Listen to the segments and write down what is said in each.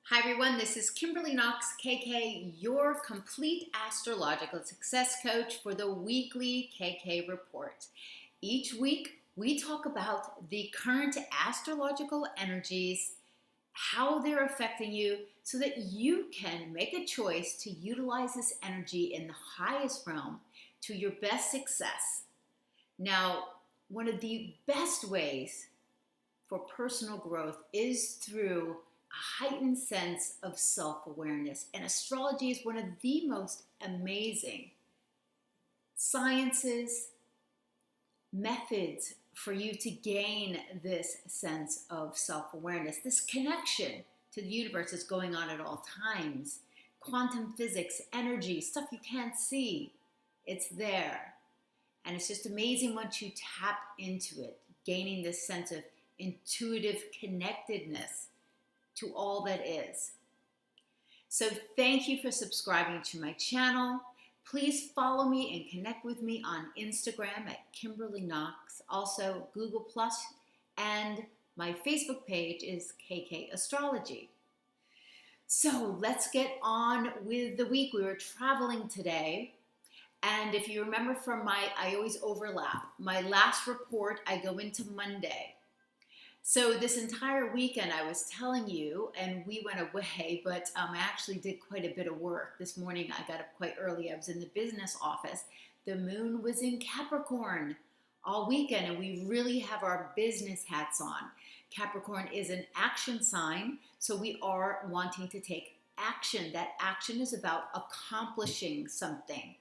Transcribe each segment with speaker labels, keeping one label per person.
Speaker 1: Hi everyone, this is Kimberly Knox, KK, your complete astrological success coach for the weekly KK report. Each week, we talk about the current astrological energies, how they're affecting you, so that you can make a choice to utilize this energy in the highest realm to your best success. Now, one of the best ways for personal growth is through a heightened sense of self-awareness. And astrology is one of the most amazing sciences, methods for you to gain this sense of self-awareness. This connection to the universe is going on at all times. Quantum physics, energy, stuff you can't see, it's there. And it's just amazing once you tap into it, gaining this sense of intuitive connectedness to all that is. So thank you for subscribing to my channel. Please follow me and connect with me on Instagram at Kimberly Knox, also Google+, and my Facebook page is KK Astrology. So let's get on with the week. We were traveling today, and if you remember from I always overlap. My last report, I go into Monday. So this entire weekend I was telling you, and we went away, but I actually did quite a bit of work. This morning I got up quite early. I was in the business office. The moon was in Capricorn all weekend, and we really have our business hats on. Capricorn is an action sign, so we are wanting to take action. That action is about accomplishing something.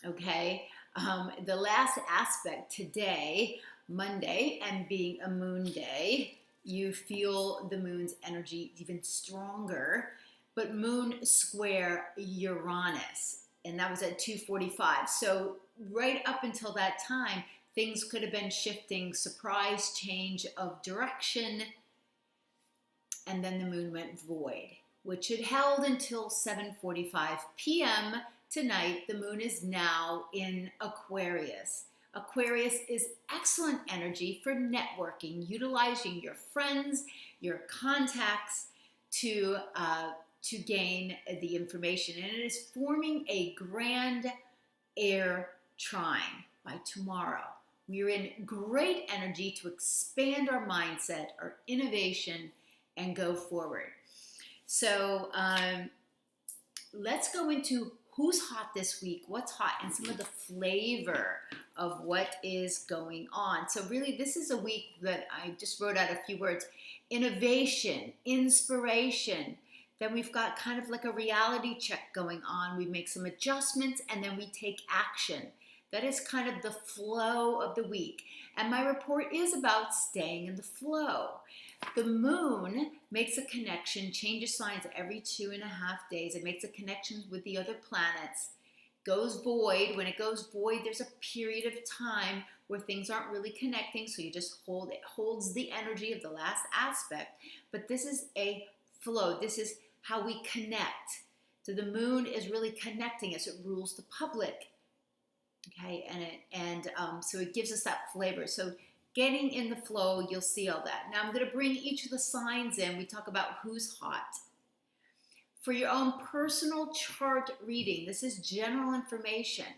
Speaker 1: Okay? The last aspect today, Monday, and being a moon day, you feel the moon's energy even stronger, but moon square Uranus, and that was at 2:45. So right up until that time, things could have been shifting, surprise change of direction, and then the moon went void, which it held until 7:45 p.m. tonight. The moon is now in Aquarius. Aquarius is excellent energy for networking, utilizing your friends, your contacts to gain the information. And it is forming a grand Air Trine by tomorrow. We're in great energy to expand our mindset, our innovation, and go forward. So let's go into who's hot this week, what's hot, and some of the flavor of what is going on. So really, this is a week that I just wrote out a few words: innovation, inspiration. Then we've got kind of like a reality check going on. We make some adjustments, and then we take action. That is kind of the flow of the week. And my report is about staying in the flow. The moon makes a connection, changes signs every 2.5 days. It makes a connection with the other planets. Goes void. When it goes void, there's a period of time where things aren't really connecting, so you just hold it. Holds the energy of the last aspect. But this is a flow. This is how we connect. So the moon is really connecting us. It rules the public. Okay, so it gives us that flavor. So getting in the flow, you'll see all that. Now I'm going to bring each of the signs in. We talk about who's hot. For your own personal chart reading, this is general information.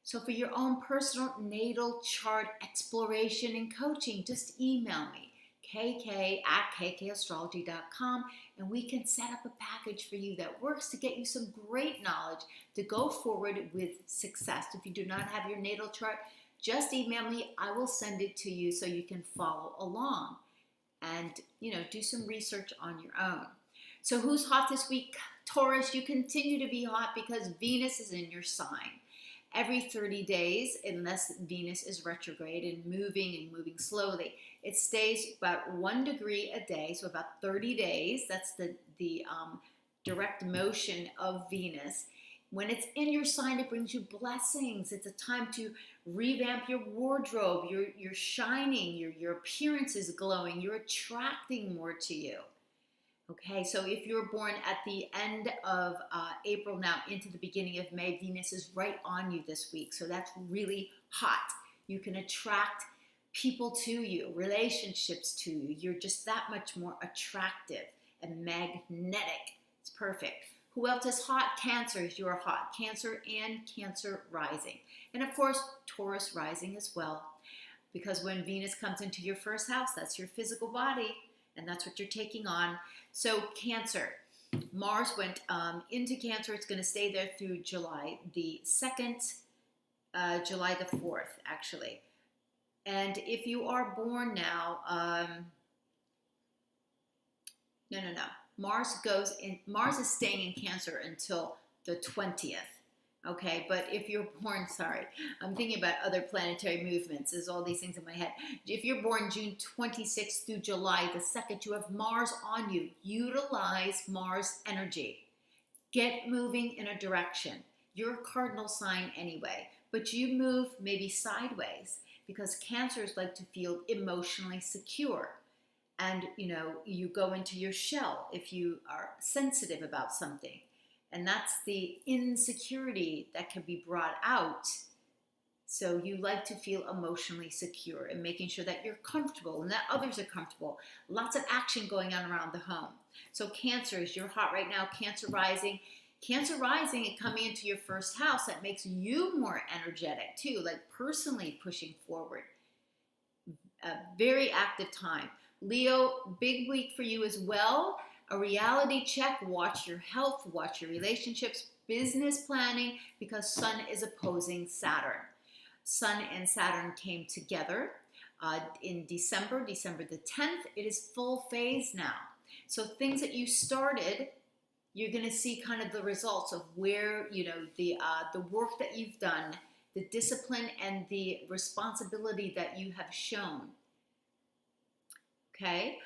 Speaker 1: So for your own personal natal chart exploration and coaching, just email me, kk@kkastrology.com, and we can set up a package for you that works to get you some great knowledge to go forward with success. If you do not have your natal chart, just email me. I will send it to you so you can follow along and, do some research on your own. So who's hot this week? Taurus, you continue to be hot because Venus is in your sign. Every 30 days, unless Venus is retrograde and moving slowly, it stays about 1 degree a day, so about 30 days. That's the direct motion of Venus. When it's in your sign, it brings you blessings. It's a time to revamp your wardrobe. You're shining. Your appearance is glowing. You're attracting more to you. Okay, so if you're born at the end of April now into the beginning of May, Venus is right on you this week. So that's really hot. You can attract people to you, relationships to you. You're just that much more attractive and magnetic. It's perfect. Who else is hot? Cancer. You're hot. Cancer and Cancer rising. And of course, Taurus rising as well. Because when Venus comes into your first house, that's your physical body. And that's what you're taking on. So Cancer. Mars went into Cancer. It's going to stay there through July the 2nd, July the 4th, actually. And if you are born now, no. Mars is staying in Cancer until the 20th. Okay, but if you're born, sorry, I'm thinking about other planetary movements. There's all these things in my head. If you're born June 26th through July the 2nd, you have Mars on you. Utilize Mars energy. Get moving in a direction. You're a cardinal sign anyway, but you move maybe sideways because Cancers like to feel emotionally secure. And, you go into your shell if you are sensitive about something. And that's the insecurity that can be brought out. So you like to feel emotionally secure and making sure that you're comfortable and that others are comfortable. Lots of action going on around the home. So Cancers, you're hot right now. Cancer rising. Cancer rising and coming into your first house, that makes you more energetic too, like personally pushing forward. A very active time. Leo, big week for you as well. A reality check, watch your health, watch your relationships, business planning, because Sun is opposing Saturn. Sun and Saturn came together in December the 10th. It is full phase now. So things that you started, you're going to see kind of the results of where, the work that you've done, the discipline and the responsibility that you have shown. Okay.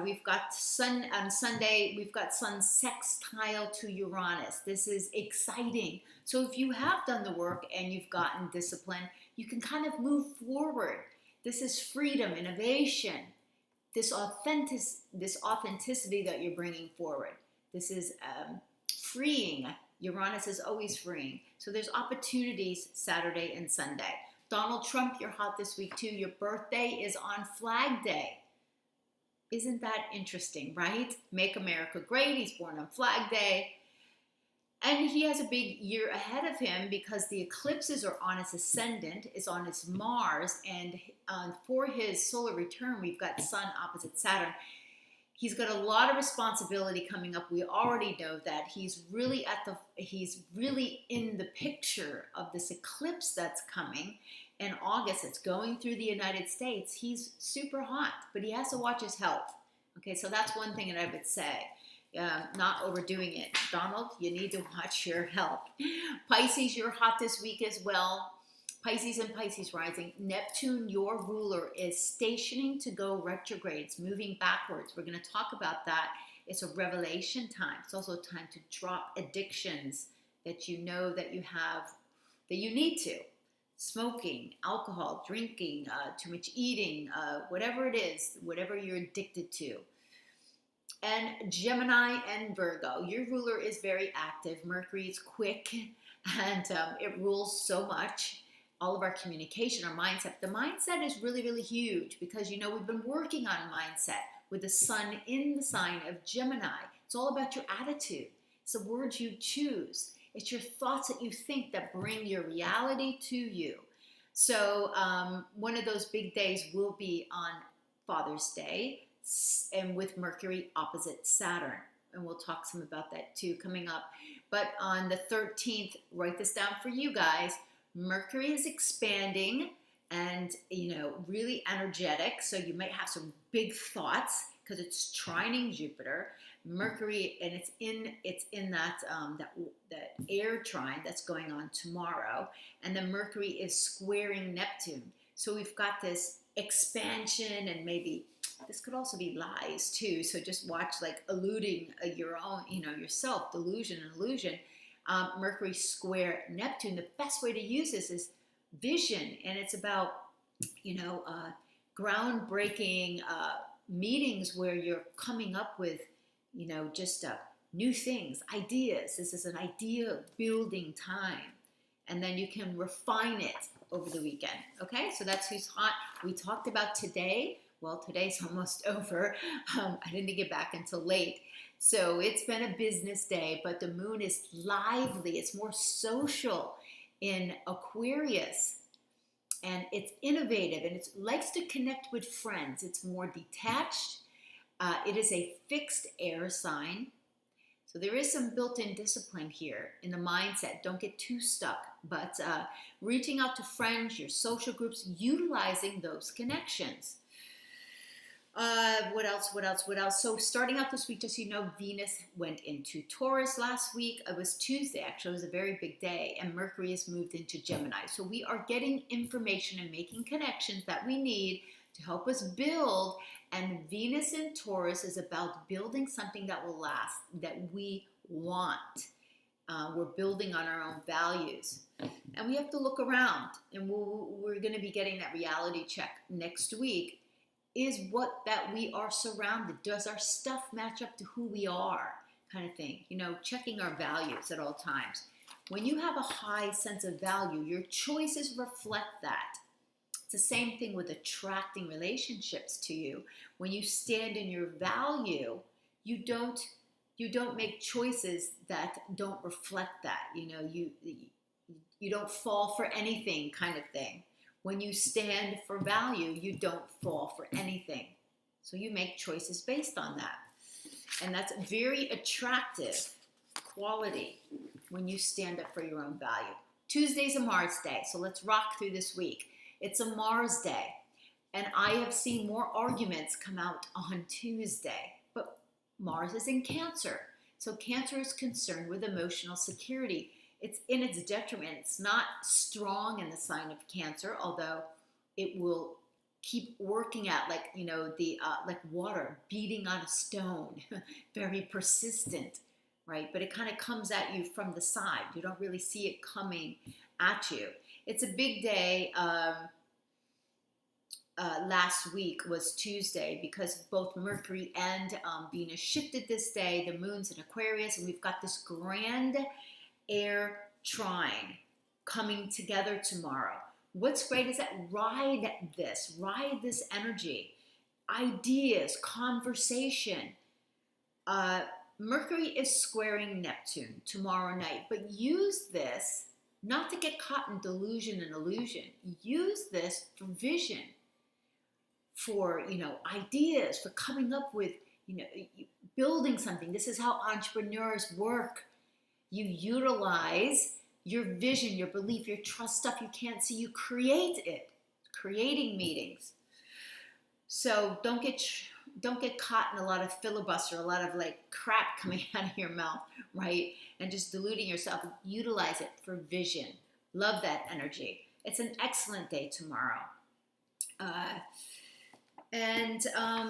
Speaker 1: We've got Sun on Sunday, we've got Sun sextile to Uranus. This is exciting. So if you have done the work and you've gotten discipline, you can kind of move forward. This is freedom, innovation, this authenticity that you're bringing forward. This is freeing. Uranus is always freeing. So there's opportunities Saturday and Sunday. Donald Trump, you're hot this week too. Your birthday is on Flag Day. Isn't that interesting, right? Make America Great. He's born on Flag Day. And he has a big year ahead of him because the eclipses are on his ascendant, is on his Mars. And for his solar return, we've got Sun opposite Saturn. He's got a lot of responsibility coming up. We already know that. He's really in the picture of this eclipse that's coming in August. It's going through the United States. He's super hot, but he has to watch his health. Okay, so that's one thing that I would say. Not overdoing it. Donald, you need to watch your health. Pisces, you're hot this week as well. Pisces and Pisces rising. Neptune, your ruler, is stationing to go retrograde. It's moving backwards. We're going to talk about that. It's a revelation time. It's also a time to drop addictions that you know that you have, that you need to. Smoking, alcohol, drinking, too much eating, whatever it is, whatever you're addicted to. And Gemini and Virgo, your ruler is very active. Mercury is quick and it rules so much. All of our communication, our mindset. The mindset is really, really huge because, we've been working on mindset with the sun in the sign of Gemini. It's all about your attitude. It's the words you choose. It's your thoughts that you think that bring your reality to you. So one of those big days will be on Father's Day and with Mercury opposite Saturn. And we'll talk some about that too coming up. But on the 13th, write this down for you guys. Mercury is expanding and, really energetic. So you might have some big thoughts because it's trining Jupiter. Mercury, and it's in that Air Trine that's going on tomorrow. And then Mercury is squaring Neptune. So we've got this expansion, and maybe this could also be lies too. So just watch, like, eluding your own, yourself, delusion and illusion. Mercury square Neptune. The best way to use this is vision, and it's about groundbreaking meetings where you're coming up with just new things, ideas. This is an idea building time, and then you can refine it over the weekend. Okay, so that's who's hot. We talked about today Well, today's almost over. I didn't get back until late. So it's been a business day, but the moon is lively. It's more social in Aquarius, and it's innovative, and it likes to connect with friends. It's more detached. It is a fixed air sign. So there is some built-in discipline here in the mindset. Don't get too stuck, but reaching out to friends, your social groups, utilizing those connections. What else? So starting out this week, just so you know, Venus went into Taurus last week. It was Tuesday, actually. It was a very big day. And Mercury has moved into Gemini. So we are getting information and making connections that we need to help us build. And Venus in Taurus is about building something that will last, that we want. We're building on our own values. And we have to look around. And we're going to be getting that reality check next week. Is what that we are surrounded. Does our stuff match up to who we are? Kind of thing. You know, checking our values at all times. When you have a high sense of value, your choices reflect that. It's the same thing with attracting relationships to you. When you stand in your value, you don't make choices that don't reflect that. You know, you don't fall for anything, kind of thing. When you stand for value, you don't fall for anything. So you make choices based on that. And that's a very attractive quality when you stand up for your own value. Tuesday's a Mars day, so let's rock through this week. It's a Mars day, and I have seen more arguments come out on Tuesday. But Mars is in Cancer, so Cancer is concerned with emotional security. It's in its detriment. It's not strong in the sign of Cancer, although it will keep working at, like, you know, like water beating on a stone, very persistent, right? But it kind of comes at you from the side. You don't really see it coming at you. It's a big day. Last week was Tuesday because both Mercury and Venus shifted this day. The moon's in Aquarius, and we've got this grand Air Trine coming together tomorrow. What's great is that ride this energy, ideas, conversation. Mercury is squaring Neptune tomorrow night, but use this not to get caught in delusion and illusion. Use this for vision, for, you know, ideas, for coming up with, you know, building something. This is how entrepreneurs work. You utilize your vision, your belief, your trust, stuff you can't see. You create it, creating meetings. So don't get caught in a lot of filibuster, a lot of like crap coming out of your mouth, right? And just deluding yourself. Utilize it for vision. Love that energy. It's an excellent day tomorrow.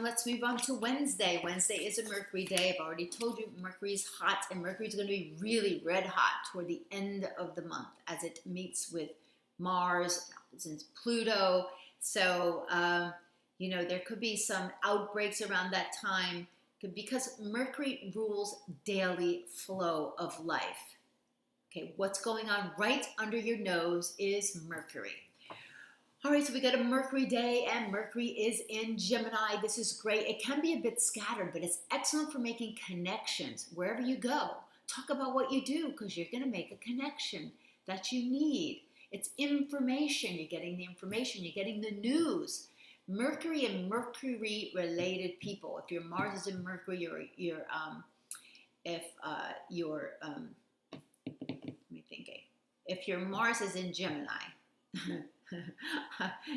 Speaker 1: Let's move on to Wednesday. Wednesday is a Mercury day. I've already told you Mercury's hot, and Mercury's going to be really red hot toward the end of the month as it meets with Mars and Pluto. So, you know, there could be some outbreaks around that time because Mercury rules daily flow of life. Okay, what's going on right under your nose is Mercury. All right, so we got a Mercury day, and Mercury is in Gemini. This is great. It can be a bit scattered, but it's excellent for making connections wherever you go. Talk about what you do because you're going to make a connection that you need. It's information. You're getting the information. You're getting the news. Mercury and Mercury-related people. If your Mars is in Mercury, if your Mars is in Gemini.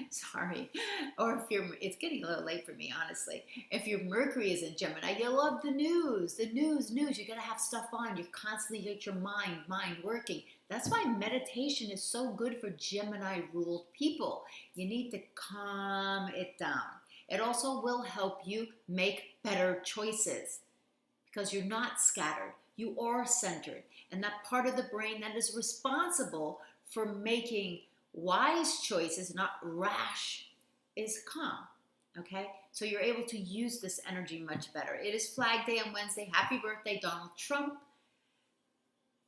Speaker 1: Sorry. Or it's getting a little late for me, honestly. If your Mercury is in Gemini, you love the news. You got to have stuff on. You constantly get your mind working. That's why meditation is so good for Gemini-ruled people. You need to calm it down. It also will help you make better choices because you're not scattered. You are centered. And that part of the brain that is responsible for making wise choices, not rash, is calm. Okay? So you're able to use this energy much better. It is Flag Day on Wednesday. Happy birthday, Donald Trump.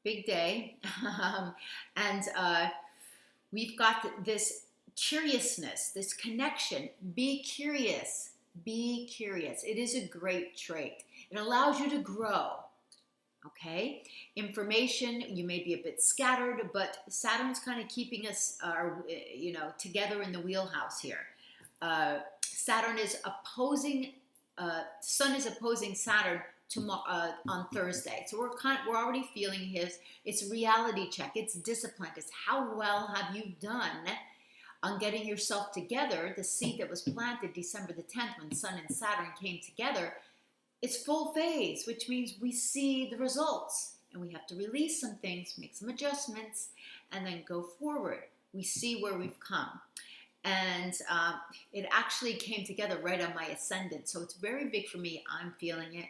Speaker 1: Big day. We've got this curiousness, this connection. Be curious. Be curious. It is a great trait. It allows you to grow. Okay, information, you may be a bit scattered, but Saturn's kind of keeping us, together in the wheelhouse here. Saturn is opposing, Sun is opposing Saturn on Thursday. So we're already feeling it's reality check, it's discipline, it's how well have you done on getting yourself together. The seed that was planted December the 10th when Sun and Saturn came together, it's full phase, which means we see the results and we have to release some things, make some adjustments, and then go forward. We see where we've come. And it actually came together right on my ascendant. So it's very big for me. I'm feeling it.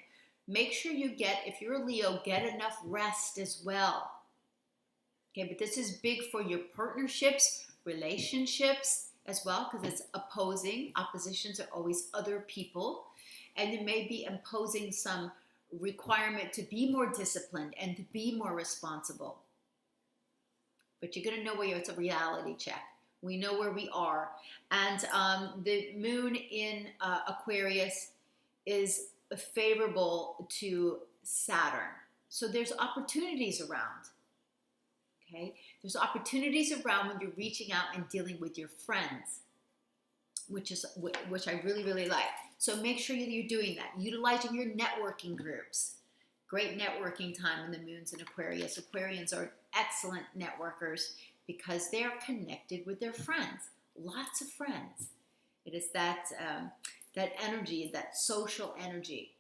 Speaker 1: Make sure you if you're a Leo, get enough rest as well. Okay, but this is big for your partnerships, relationships as well, because it's opposing. Oppositions are always other people. And it may be imposing some requirement to be more disciplined and to be more responsible. But you're going to know where it's a reality check. We know where we are. And the moon in Aquarius is favorable to Saturn. So there's opportunities around. Okay? There's opportunities around when you're reaching out and dealing with your friends, which I really, really like. So make sure that you're doing that, utilizing your networking groups. Great networking time when the moon's in Aquarius. Aquarians are excellent networkers because they're connected with their friends. Lots of friends. It is that energy, that social energy.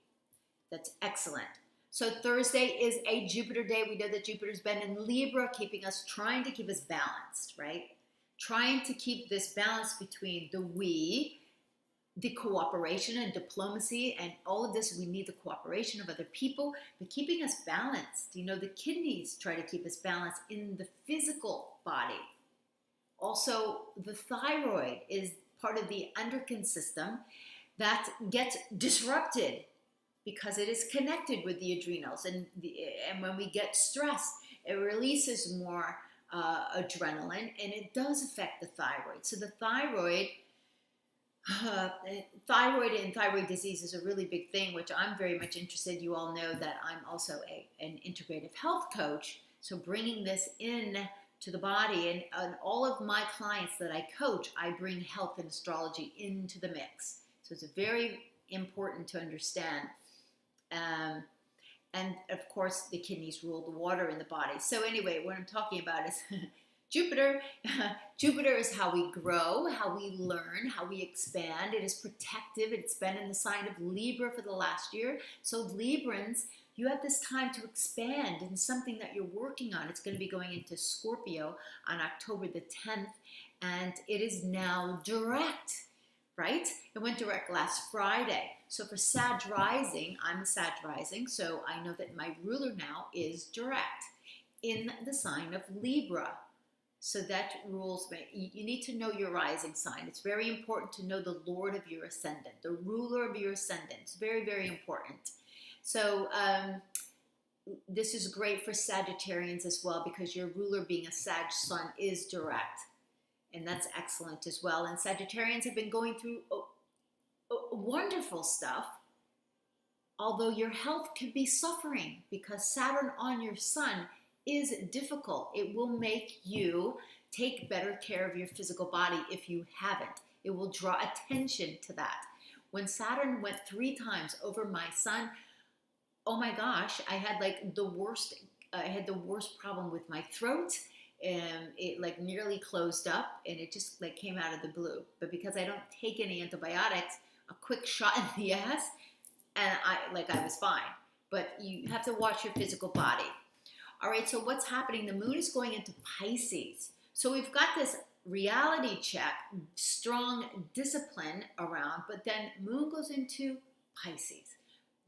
Speaker 1: That's excellent. So Thursday is a Jupiter day. We know that Jupiter's been in Libra, trying to keep us balanced, right? Trying to keep this balance between the cooperation and diplomacy and all of this. We need the cooperation of other people, but keeping us balanced. The kidneys try to keep us balanced in the physical body. Also, the thyroid is part of the endocrine system that gets disrupted because it is connected with the adrenals. And when we get stressed, it releases more adrenaline, and it does affect the thyroid. So the thyroid and thyroid disease is a really big thing, which I'm very much interested. You all know that I'm also an integrative health coach. So bringing this in to the body, and all of my clients that I coach, I bring health and astrology into the mix. So it's very important to understand. And of course, the kidneys rule the water in the body. So anyway, what I'm talking about is Jupiter. Jupiter is how we grow, how we learn, how we expand. It is protective. It's been in the sign of Libra for the last year. So Librans, you have this time to expand in something that you're working on. It's going to be going into Scorpio on October the 10th, and it is now direct, right? It went direct last Friday. So for Sag rising, I'm a Sag rising, so I know that my ruler now is direct in the sign of Libra. So that rules me. You need to know your rising sign. It's very important to know the Lord of your ascendant, the ruler of your ascendant. It's very, very important. So this is great for Sagittarians as well, because your ruler, being a Sag sun, is direct. And that's excellent as well. And Sagittarians have been going through wonderful stuff, although your health could be suffering because Saturn on your sun is difficult. It will make you take better care of your physical body if you haven't. It will draw attention to that. When Saturn went 3 times over my sun, oh my gosh, I had the worst problem with my throat, and it nearly closed up, and it just came out of the blue. But because I don't take any antibiotics, a quick shot in the ass, and I was fine. But you have to watch your physical body. All right, so what's happening? The moon is going into Pisces. So we've got this reality check, strong discipline around, but then moon goes into Pisces.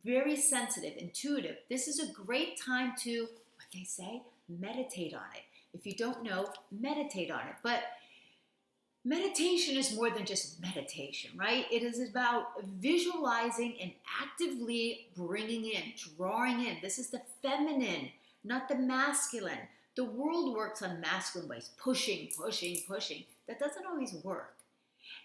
Speaker 1: Very sensitive, intuitive. This is a great time to, what they say, meditate on it. If you don't know, meditate on it. But meditation is more than just meditation, right? It is about visualizing and actively bringing in, drawing in. This is the feminine, not the masculine. The world works on masculine ways, pushing, pushing, pushing. That doesn't always work.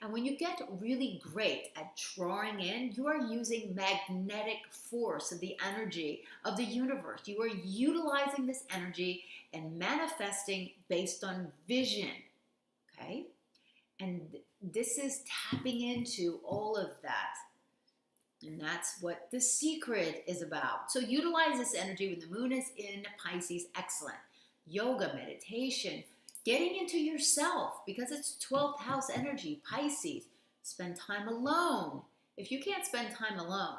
Speaker 1: And when you get really great at drawing in, you are using magnetic force of the energy of the universe. You are utilizing this energy and manifesting based on vision, okay? And this is tapping into all of that. And that's what the secret is about. So utilize this energy when the moon is in Pisces. Excellent. Yoga, meditation, getting into yourself, because it's 12th house energy, Pisces. Spend time alone. If you can't spend time alone,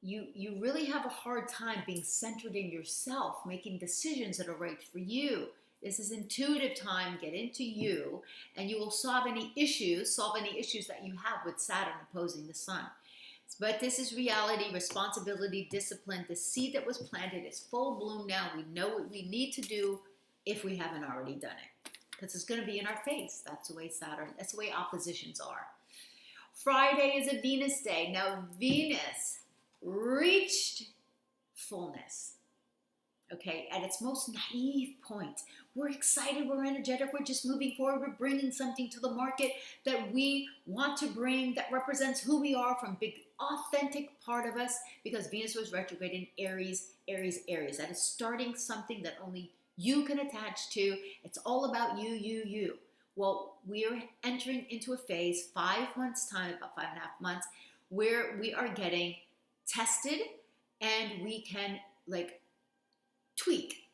Speaker 1: you really have a hard time being centered in yourself, making decisions that are right for you. This is intuitive time. Get into you, and you will solve any issues that you have with Saturn opposing the sun. But this is reality, responsibility, discipline. The seed that was planted is full bloom now. We know what we need to do if we haven't already done it, because it's going to be in our face. That's the way Saturn, that's the way oppositions are. Friday is a Venus day. Now, Venus reached fullness, okay, at its most naive point. We're excited, we're energetic, we're just moving forward, we're bringing something to the market that we want to bring, that represents who we are, from big authentic part of us, because Venus was retrograde in Aries. That is starting something that only you can attach to. It's all about you. Well, we're entering into a phase, 5 months time, about 5.5 months, where we are getting tested, and we can tweak,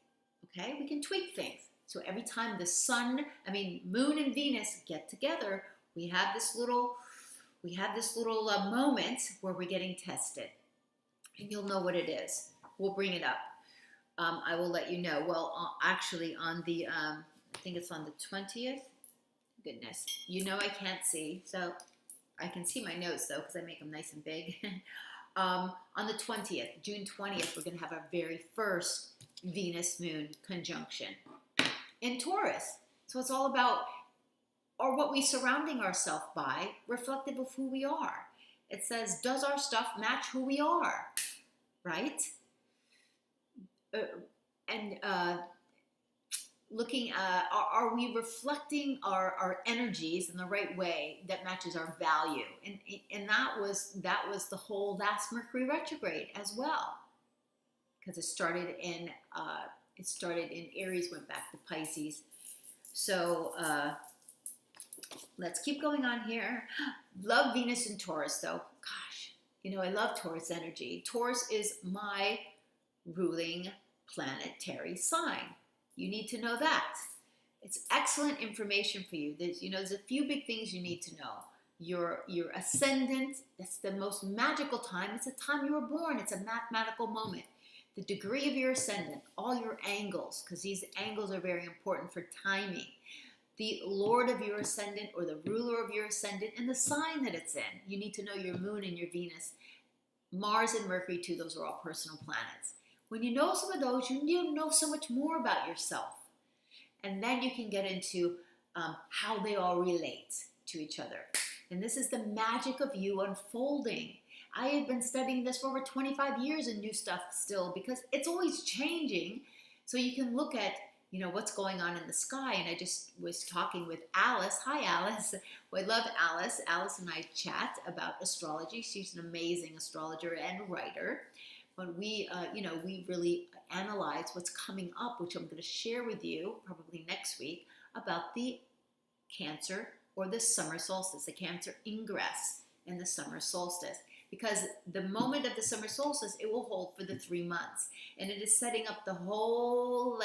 Speaker 1: okay? We can tweak things. So every time the moon and Venus get together, we have this little moment where we're getting tested, and you'll know what it is. We'll bring it up. I will let you know. Well, actually, on the I think it's on the 20th. Goodness, I can't see, so I can see my notes though, because I make them nice and big. On the 20th, June 20th, we're going to have our very first Venus-Moon conjunction in Taurus. So it's all about, or what we surrounding ourselves by, reflective of who we are. It says, does our stuff match who we are, right? Looking at, are we reflecting our energies in the right way that matches our value? And that was the whole last Mercury retrograde as well, because it started in Aries, went back to Pisces. So let's keep going on here. Love Venus and Taurus though. Gosh, I love Taurus energy. Taurus is my ruling planetary sign. You need to know that. It's excellent information for you. There's a few big things you need to know. Your ascendant, that's the most magical time. It's the time you were born. It's a mathematical moment. The degree of your ascendant, all your angles, because these angles are very important for timing. The Lord of your ascendant, or the ruler of your ascendant, and the sign that it's in. You need to know your moon and your Venus. Mars and Mercury too, those are all personal planets. When you know some of those, you know so much more about yourself. And then you can get into how they all relate to each other. And this is the magic of you unfolding. I have been studying this for over 25 years and new stuff still, because it's always changing. So you can look at, what's going on in the sky. And I just was talking with Alice. Hi, Alice. Well, I love Alice. Alice and I chat about astrology. She's an amazing astrologer and writer. But we really analyze what's coming up, which I'm going to share with you probably next week, about the Cancer or the summer solstice, the Cancer ingress and the summer solstice. Because the moment of the summer solstice, it will hold for the 3 months. And it is setting up the whole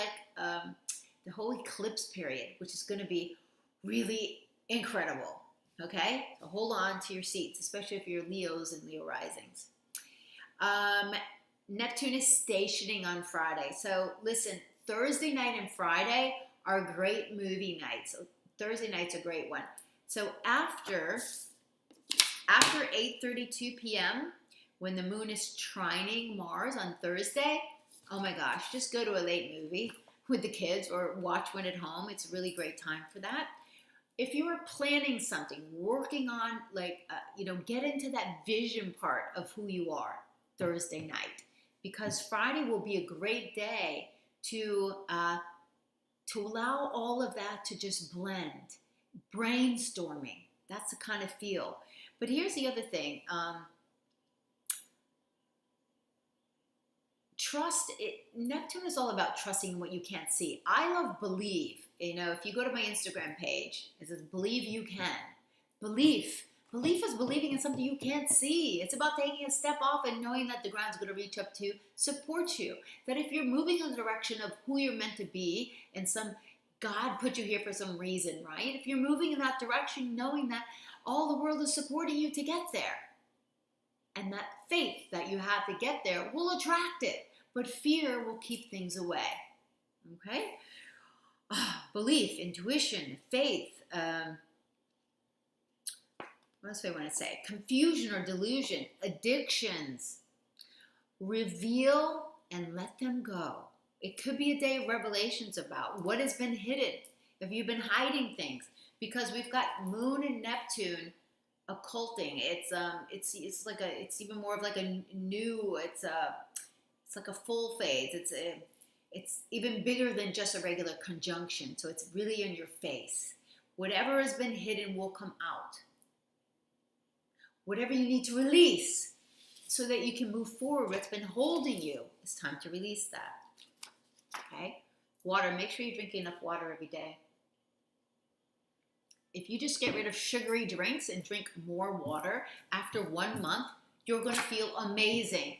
Speaker 1: eclipse period, which is going to be really incredible. Okay? So hold on to your seats, especially if you're Leos and Leo risings. Neptune is stationing on Friday. So listen, Thursday night and Friday are great movie nights. So Thursday night's a great one. So after 8:32 p.m., when the moon is trining Mars on Thursday, oh my gosh, just go to a late movie with the kids or watch one at home. It's a really great time for that. If you are planning something, working on get into that vision part of who you are Thursday night, because Friday will be a great day to allow all of that to just blend brainstorming. That's the kind of feel. But here's the other thing. Trust it. Neptune is all about trusting what you can't see. I love believe. You know, if you go to my Instagram page, it says believe you can. Belief is believing in something you can't see. It's about taking a step off and knowing that the ground's going to reach up to support you. That if you're moving in the direction of who you're meant to be, and God put you here for some reason, right? If you're moving in that direction, knowing that all the world is supporting you to get there, and that faith that you have to get there will attract it. But fear will keep things away. Okay? Belief, intuition, faith. What else do I want to say? Confusion or delusion, addictions. Reveal and let them go. It could be a day of revelations about what has been hidden. If you've been hiding things, because we've got Moon and Neptune occulting. It's even more of like a new. It's like a full phase. It's even bigger than just a regular conjunction. So it's really in your face. Whatever has been hidden will come out. Whatever you need to release so that you can move forward, what's been holding you, it's time to release that. Okay? Water. Make sure you drink enough water every day. If you just get rid of sugary drinks and drink more water, after 1 month, you're going to feel amazing.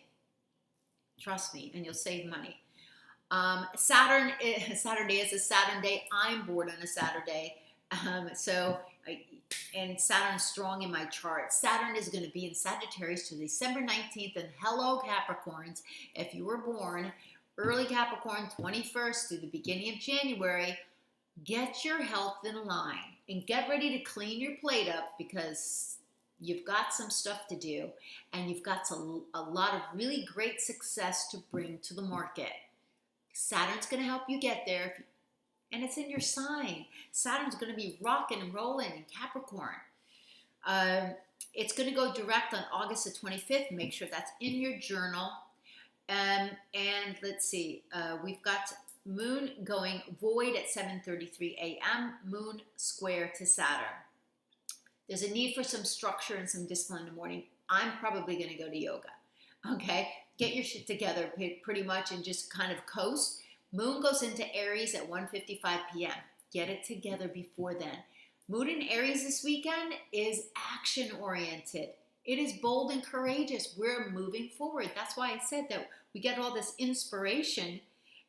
Speaker 1: Trust me, and you'll save money. Saturday is a Saturn day. I'm born on a Saturday. And Saturn's strong in my chart. Saturn is going to be in Sagittarius to December 19th. And hello, Capricorns. If you were born early Capricorn, 21st to the beginning of January, get your health in line and get ready to clean your plate up, because you've got some stuff to do, and you've got a lot of really great success to bring to the market. Saturn's going to help you get there, and it's in your sign. Saturn's going to be rocking and rolling in Capricorn. It's going to go direct on August the 25th. Make sure that's in your journal. And let's see, we've got Moon going void at 7:33 a.m., Moon square to Saturn. There's a need for some structure and some discipline in the morning. I'm probably going to go to yoga. Okay? Get your shit together pretty much and just kind of coast. Moon goes into Aries at 1:55 p.m. Get it together before then. Moon in Aries this weekend is action-oriented. It is bold and courageous. We're moving forward. That's why I said that we get all this inspiration,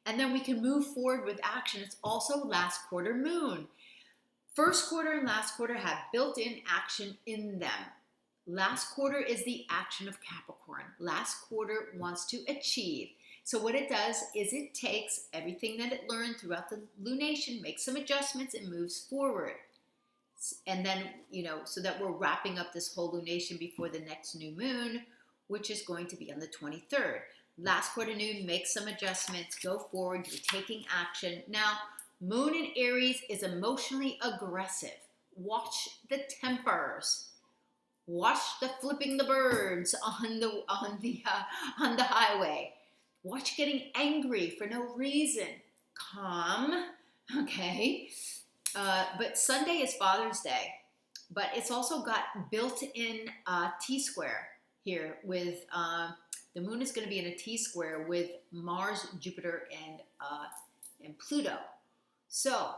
Speaker 1: and then we can move forward with action. It's also last quarter moon. First quarter and last quarter have built-in action in them. Last quarter is the action of Capricorn. Last quarter wants to achieve. So what it does is it takes everything that it learned throughout the lunation, makes some adjustments, and moves forward. And then, so that we're wrapping up this whole lunation before the next new moon, which is going to be on the 23rd. Last quarter moon, make some adjustments, go forward, you're taking action. Now, Moon in Aries is emotionally aggressive. Watch the tempers. Watch the flipping the birds on the highway. Watch getting angry for no reason. Calm, okay? But Sunday is Father's Day, but it's also got built-in T-square here with the moon is going to be in a T-square with Mars, Jupiter, and Pluto. So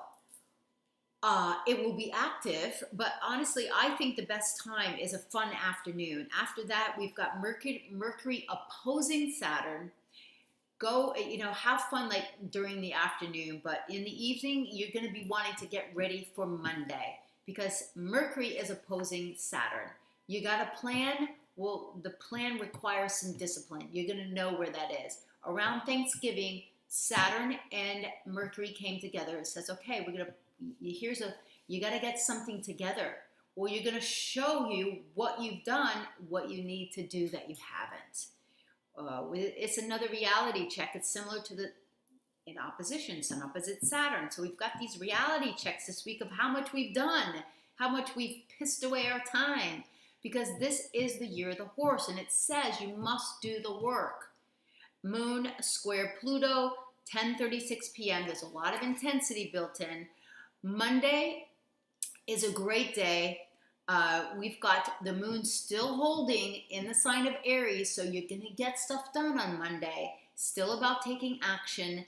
Speaker 1: it will be active, but honestly, I think the best time is a fun afternoon. After that, we've got Mercury opposing Saturn. Go, have fun like during the afternoon, but in the evening, you're going to be wanting to get ready for Monday because Mercury is opposing Saturn. You got a plan? Well, the plan requires some discipline. You're going to know where that is. Around Thanksgiving, Saturn and Mercury came together. It says, okay, you got to get something together, or you're going to show you what you've done, what you need to do that you haven't. It's another reality check. It's similar to in opposition, Sun opposite Saturn. So we've got these reality checks this week of how much we've done, how much we've pissed away our time, because this is the year of the horse, and it says you must do the work. Moon square Pluto, 10:36 p.m. There's a lot of intensity built in. Monday, is a great day. We've got the moon still holding in the sign of Aries, so you're going to get stuff done on Monday. Still about taking action,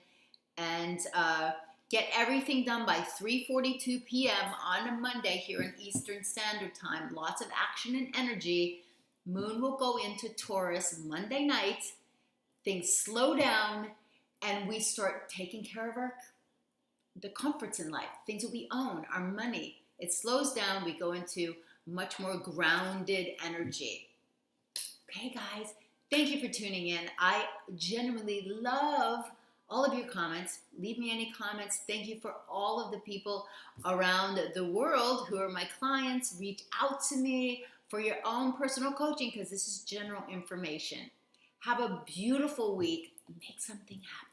Speaker 1: and get everything done by 3:42 p.m. on a Monday here in Eastern Standard Time. Lots of action and energy. Moon will go into Taurus Monday night. Things slow down, and we start taking care of the comforts in life, things that we own, our money. It slows down. We go into much more grounded energy. Okay, guys, thank you for tuning in. I genuinely love all of your comments. Leave me any comments. Thank you for all of the people around the world who are my clients. Reach out to me for your own personal coaching, because this is general information. Have a beautiful week. Make something happen.